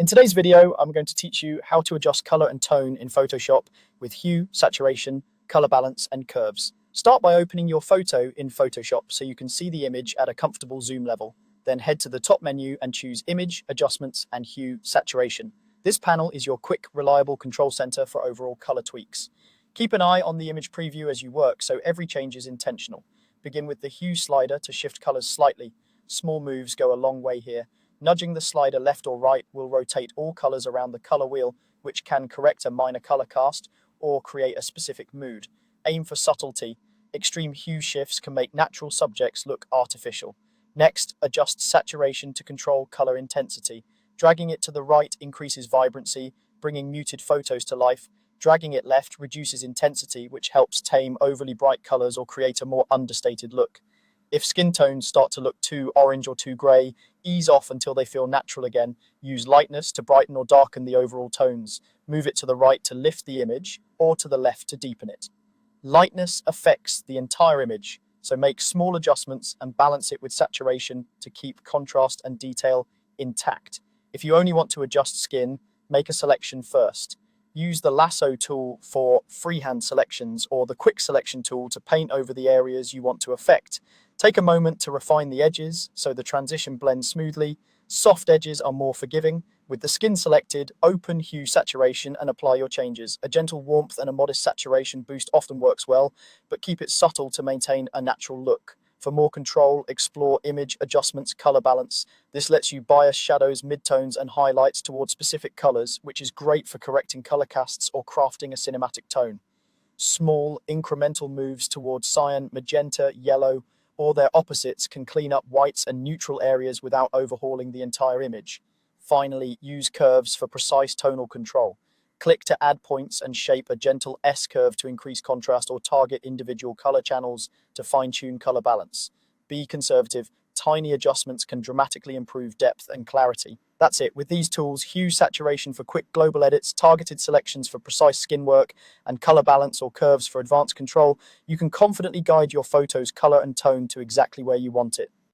In today's video, I'm going to teach you how to adjust color and tone in Photoshop with hue, saturation, color balance, and curves. Start by opening your photo in Photoshop so you can see the image at a comfortable zoom level. Then head to the top menu and choose Image, Adjustments, and Hue, Saturation. This panel is your quick, reliable control center for overall color tweaks. Keep an eye on the image preview as you work so every change is intentional. Begin with the Hue slider to shift colors slightly. Small moves go a long way here. Nudging the slider left or right will rotate all colors around the color wheel, which can correct a minor color cast or create a specific mood. Aim for subtlety. Extreme hue shifts can make natural subjects look artificial. Next, adjust saturation to control color intensity. Dragging it to the right increases vibrancy, bringing muted photos to life. Dragging it left reduces intensity, which helps tame overly bright colors or create a more understated look. If skin tones start to look too orange or too grey, ease off until they feel natural again. Use lightness to brighten or darken the overall tones. Move it to the right to lift the image, or to the left to deepen it. Lightness affects the entire image, so make small adjustments and balance it with saturation to keep contrast and detail intact. If you only want to adjust skin, make a selection first. Use the lasso tool for freehand selections or the quick selection tool to paint over the areas you want to affect. Take a moment to refine the edges so the transition blends smoothly. Soft edges are more forgiving. With the skin selected, open hue saturation and apply your changes. A gentle warmth and a modest saturation boost often works well, but keep it subtle to maintain a natural look. For more control, explore image adjustments, color balance. This lets you bias shadows, midtones, and highlights towards specific colors, which is great for correcting color casts or crafting a cinematic tone. Small, incremental moves towards cyan, magenta, yellow, or their opposites can clean up whites and neutral areas without overhauling the entire image. Finally, use curves for precise tonal control. Click to add points and shape a gentle S-curve to increase contrast or target individual color channels to fine-tune color balance. Be conservative. Tiny adjustments can dramatically improve depth and clarity. That's it. With these tools, hue saturation for quick global edits, targeted selections for precise skin work, and color balance or curves for advanced control, you can confidently guide your photo's color and tone to exactly where you want it.